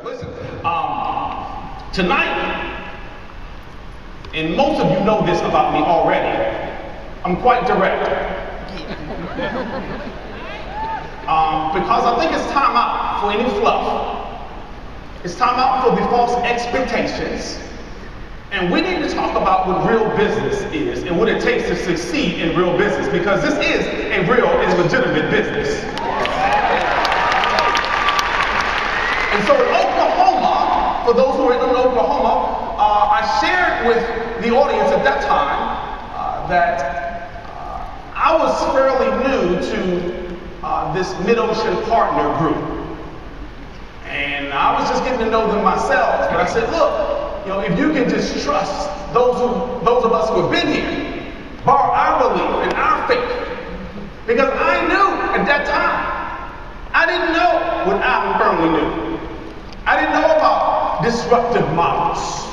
Listen, tonight, and most of you know this about me already, I'm quite direct. Because I think it's time out for any fluff. It's time out for the false expectations. And we need to talk about what real business is and what it takes to succeed in real business, because this is a real and legitimate business. And so in Oklahoma, for those who are in Oklahoma, I shared with the audience at that time that I was fairly new to this Mid-Ocean Partner Group. And I was just getting to know them myself. But I said, look, if you can just trust those of us who have been here, borrow our belief and our faith. Because I knew at that time, I didn't know what I firmly knew. I didn't know about disruptive models,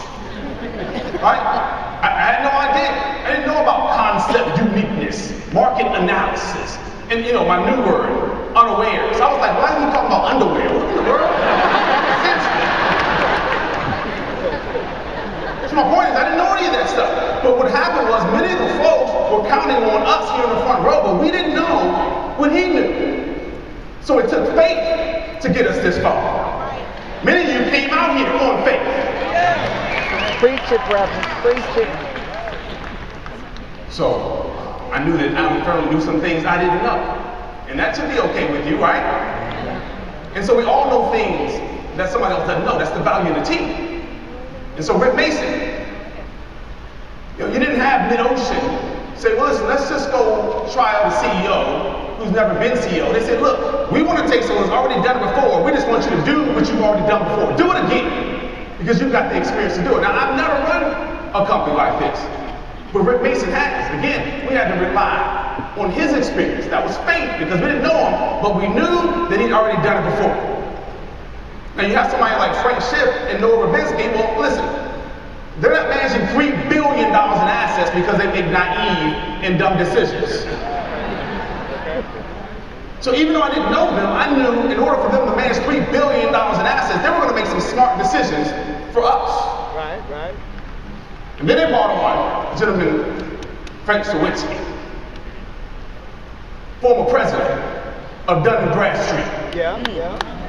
right? I had no idea. I didn't know about concept uniqueness, market analysis, and my new word, unawares. I was like, why is he talking about underwear? What in the world? So my point is, I didn't know any of that stuff. But what happened was, many of the folks were counting on us here in the front row, but we didn't know what he knew. So it took faith to get us this far. Many of you came out here on faith. Preach it, brother. Preach it. So I knew that Alan Furley knew some things I didn't know. And that should be okay with you, right? And so we all know things that somebody else doesn't know. That's the value of the team. And so Rick Mason, you didn't have Mid-Ocean say, well, listen, let's just go try out a CEO who's never been CEO. They said, look, we want to take someone who's already done it before. We just want you to do what you've already done before. Do it again, because you've got the experience to do it. Now, I've never run a company like this, but Rick Mason has. Again, we had to rely on his experience. That was faith, because we didn't know him, but we knew that he'd already done it before. Now, you have somebody like Frank Schiff and Noah Rabinsky. Well, listen, they're not managing $3 billion in assets because they make naive and dumb decisions. So even though I didn't know them, I knew in order for them to manage $3 billion in assets, they were going to make some smart decisions for us. Right. And then they brought on a gentleman, Frank Sawicki, former president of Dun & Bradstreet. Yeah.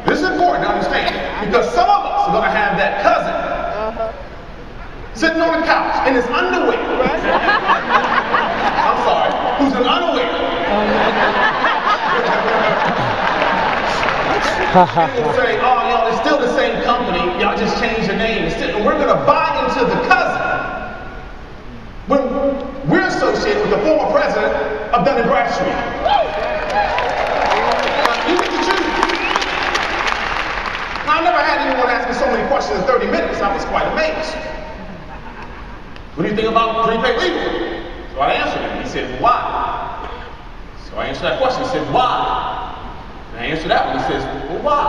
This is important to understand, because some of us are going to have that cousin sitting on the couch in his underwear. Right. I'm sorry, who's in underwear. And will say, oh, it's still the same company. Y'all just changed your name. And we're going to buy into the cousin when we're associated with the former president of Dun & Bradstreet. You get to choose. Now, I never had anyone ask me so many questions in 30 minutes. I was quite amazed. What do you think about prepaid legal? So I answered him. He said, why? So I answered that question. He said, why? And I answered that one. He says, well, why?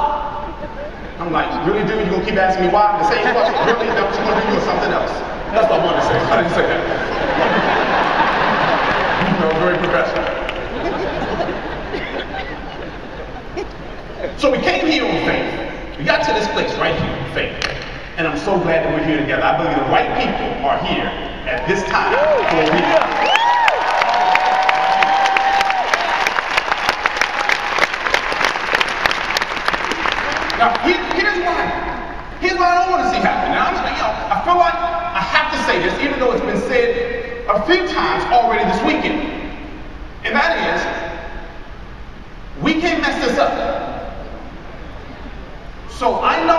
I'm like, really, dude? You gonna keep asking me why? The same question? Really? Is that what you gonna do, or something else? That's what I wanted to say. I didn't say that. Very professional. So we came here on faith. We got to this place right here on faith. And I'm so glad that we're here together. I believe the right people are here at this time for a reason. Now, here's what I don't want to see happen. Now, I feel like I have to say this, even though it's been said a few times already this weekend. And that is, we can't mess this up. So I know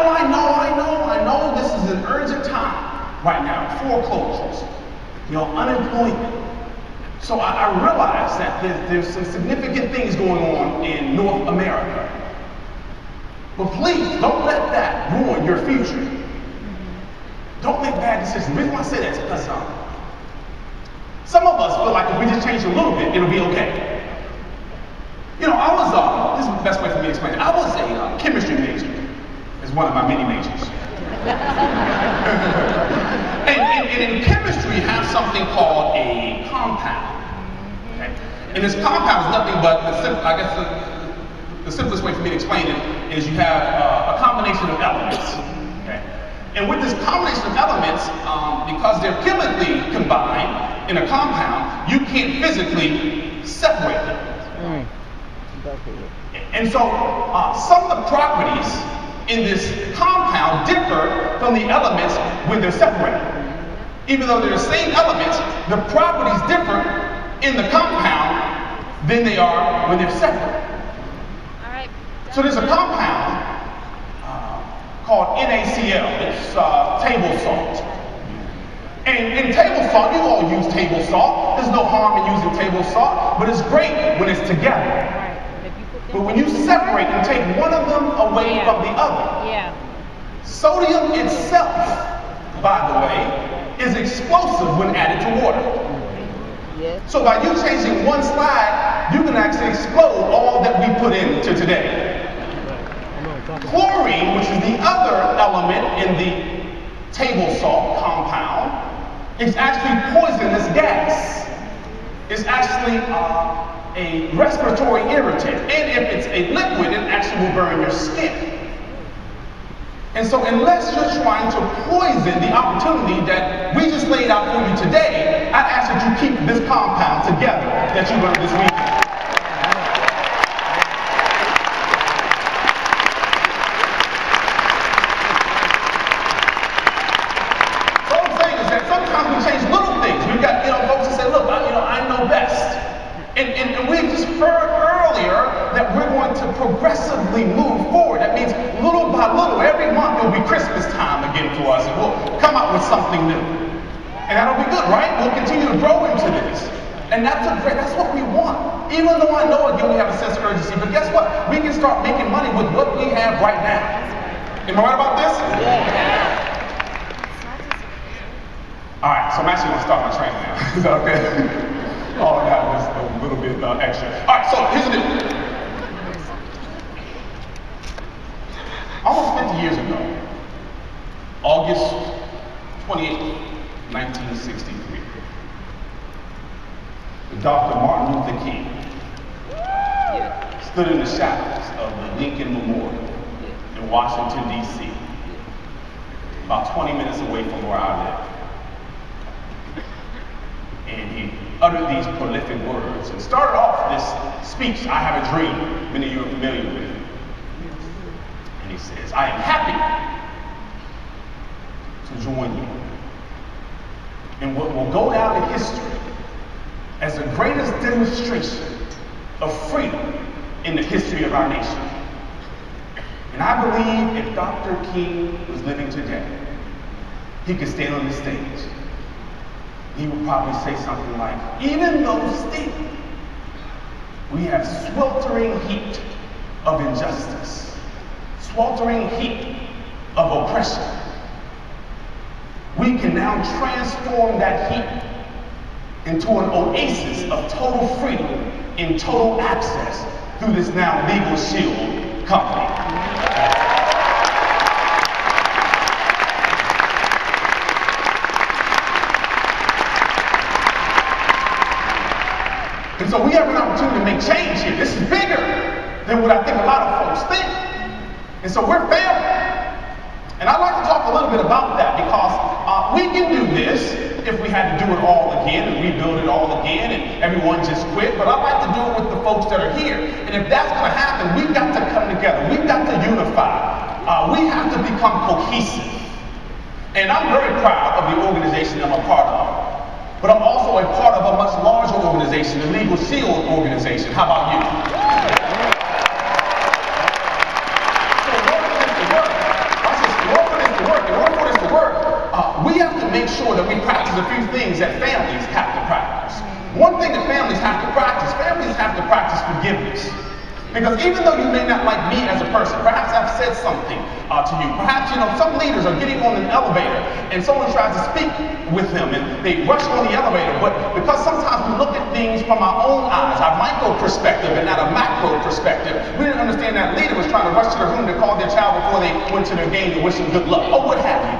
this is an urgent time right now. Foreclosures, unemployment. So I realize that there's some significant things going on in North America. But please, don't let that ruin your future. Don't make bad decisions. The reason why I say that is because some of us feel like if we just change a little bit, it'll be okay. I was, this is the best way for me to explain it. I was a chemistry major. It's one of my many majors. and in chemistry, you have something called a compound. Okay? And this compound is nothing but, the simplest way for me to explain it is you have a combination of elements. Okay? And with this combination of elements, because they're chemically combined in a compound, you can't physically separate them. And so some of the properties in this compound differ from the elements when they're separated. Even though they're the same elements, the properties differ in the compound than they are when they're separate. All right. So there's a compound called NaCl. It's table salt. And in table salt, you all use table salt. There's no harm in using table salt, but it's great when it's together. But when you separate and take one of them away from the other, sodium itself, by the way, is explosive when added to water. So by you changing one slide, you can actually explode all that we put into today. Chlorine, which is the other element in the table salt compound, is actually poisonous gas. It's actually a respiratory irritant. And if it's a liquid, it actually will burn your skin. And so unless you're trying to poison the opportunity that we just laid out for you today, I'd ask that you keep this compound together that you learned this weekend. So what I'm saying is that sometimes we change little things. We've got folks that say, look, I know best. And we just heard earlier that we're going to progressively move forward. That means little by little, every month it'll be Christmas time again for us, and we'll come up with something new. And that'll be good, right? We'll continue to grow into this. And that's what we want. Even though I know, again, we have a sense of urgency, but guess what? We can start making money with what we have right now. Am I right about this? Yeah. All right, so I'm actually going to start my training now. Is that okay? Oh, that was a little bit extra. All right, so here's the deal. Almost 50 years ago, August 28, 1963, Dr. Martin Luther King stood in the shadows of the Lincoln Memorial in Washington, D.C., about 20 minutes away from where I live. And he uttered these prolific words and started off this speech, I Have a Dream, many of you are familiar with it. And he says, I am happy to join you in what will go down in history as the greatest demonstration of freedom in the history of our nation. And I believe if Dr. King was living today, he could stand on the stage. He would probably say something like, even though still we have sweltering heat of injustice, sweltering heat of oppression, we can now transform that heat into an oasis of total freedom and total access through this now legal shield company. And so we have an opportunity to make change here. This is bigger than what I think a lot of folks think. And so we're family. And I'd like to talk a little bit about that because we can do this if we had to do it all again and rebuild it all again and everyone just quit. But I'd like to do it with the folks that are here. And if that's going to happen, we've got to come together. We've got to unify. We have to become cohesive. And I'm very proud of the organization I'm a part of. But I'm also a part of a much larger organization, the Legal Shield organization. How about you? So in order for this to work, we have to make sure that we practice a few things that families have to practice. One thing that families have to practice forgiveness. Because even though you may not like me as a person, perhaps I've said something to you. Perhaps, some leaders are getting on an elevator and someone tries to speak with them and they rush on the elevator. But because sometimes we look at things from our own eyes, our micro perspective and not a macro perspective, we didn't understand that leader was trying to rush to the room to call their child before they went to their game to wish them good luck or what have you.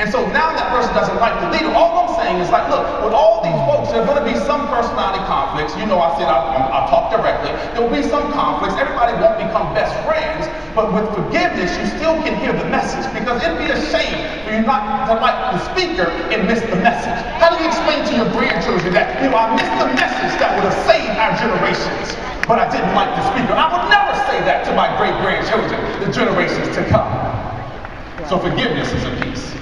And so now that person doesn't like the leader. All I'm saying is like, look, with all these folks there are going to be some personality conflicts. You know, I said I'll talk directly. There will be some conflicts. Everybody won't become best friends, but with forgiveness, you still can hear the message, because it'd be a shame for you not to like the speaker and miss the message. How do you explain to your grandchildren that, you know, I missed the message that would have saved our generations, but I didn't like the speaker? I would never say that to my great-grandchildren, the generations to come. So forgiveness is a piece.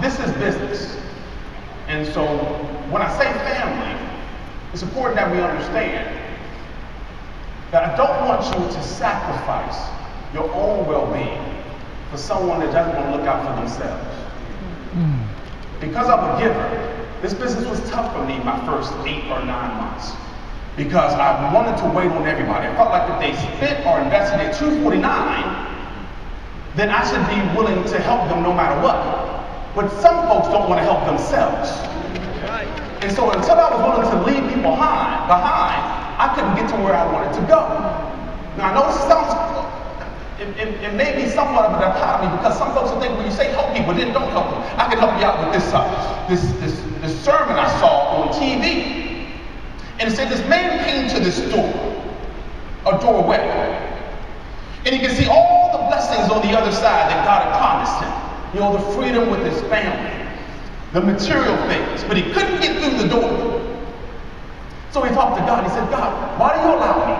This is business. And so when I say family, it's important that we understand that I don't want you to sacrifice your own well-being for someone that doesn't want to look out for themselves. Because I'm a giver, this business was tough for me my first 8 or 9 months, because I wanted to wait on everybody. I felt like if they spent or invested at $249, then I should be willing to help them no matter what. But some folks don't want to help themselves. And so until I was willing to leave people behind, I couldn't get to where I wanted to go. Now I know this sounds, it may be somewhat of a dichotomy, because some folks will think when you say help people, then don't help them. I can help you out with this sermon I saw on TV. And it said this man came to this door, a doorway. And he could see all the blessings on the other side that God had promised him. You know, the freedom with his family, the material things, but he couldn't get through the door. So he talked to God. He said, God, why do you allow me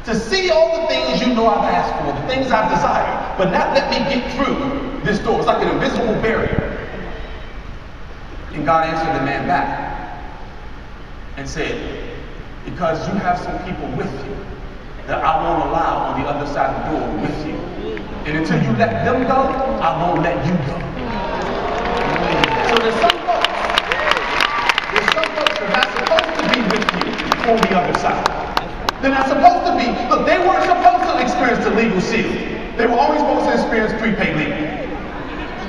to see all the things you know I've asked for, the things I've desired, but not let me get through this door? It's like an invisible barrier. And God answered the man back and said, because you have some people with you that I won't allow on the other side of the door with you. And until you let them go, I won't let you go. So there's some folks that are not supposed to be with you on the other side. They're not supposed to be. Look, they weren't supposed to experience the legal shield. They were only supposed to experience prepaid legal.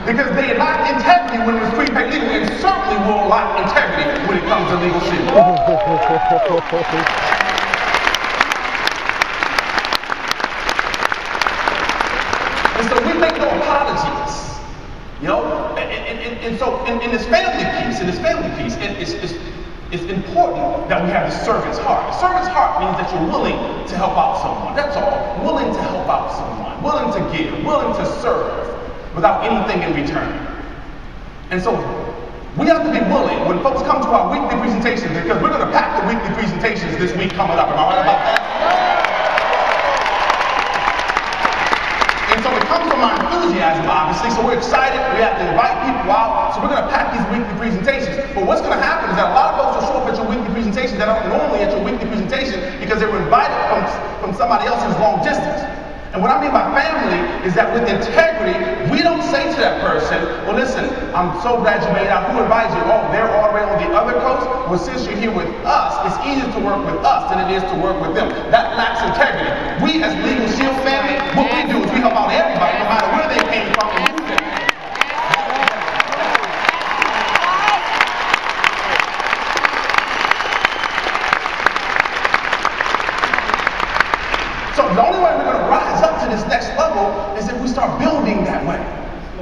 Because they lacked integrity when it was prepaid legal, and certainly will lack integrity when it comes to legal shield. And so we make no apologies, you know. And so in this family piece, it's important that we have the servant's heart. The servant's heart means that you're willing to help out someone. That's all. Willing to help out someone. Willing to give. Willing to serve without anything in return. And so we have to be willing when folks come to our weekly presentations, because we're going to pack the weekly presentations this week coming up. Am I right about that? And so it comes from our enthusiasm, obviously, so we're excited. We have to invite people out, so we're going to pack these weekly presentations. But what's going to happen is that a lot of folks will show up at your weekly presentation that aren't normally at your weekly presentation because they were invited from somebody else who's long distance. And what I mean by family is that with integrity, we don't say to that person, well, listen, I'm so glad you made it out. Who invited you? Oh, they're all the way on the other coast? Well, since you're here with us, it's easier to work with us than it is to work with them. That lacks integrity. We as Legal Shield family, what we do is we help out everybody, no matter where they came from and who they came from. So the only way we're going to rise up to this next level is if we start building that way.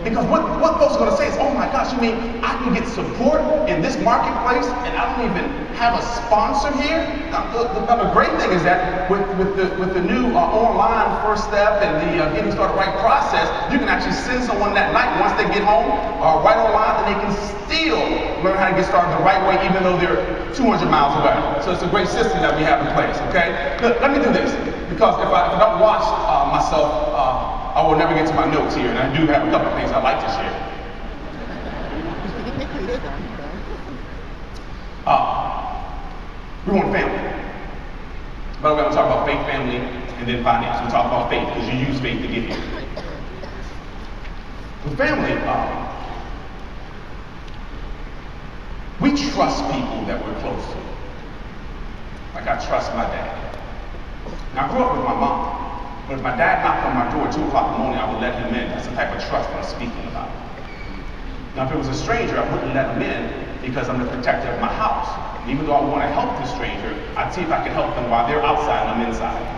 Because what folks are going to say is, oh my gosh, you mean I can get support in this marketplace and I don't even have a sponsor here? Now, the great thing is that with the new online first step and the getting started right process, you can actually send someone that night once they get home right online, and they can still learn how to get started the right way even though they're 200 miles away. So it's a great system that we have in place, okay? Look, let me do this, because if I don't watch myself, I will never get to my notes here, and I do have a couple of things I'd like to share. We want family. By the way, I'm talking about faith, family, and then finance. We talk about faith because you use faith to get here. With family, we trust people that we're close to. Like I trust my dad. Now, I grew up with my mom. But if my dad knocked on my door at 2 o'clock in the morning, I would let him in. That's the type of trust I'm speaking about. Now, if it was a stranger, I wouldn't let him in because I'm the protector of my house. Even though I want to help this stranger, I'd see if I can help them while they're outside and I'm inside.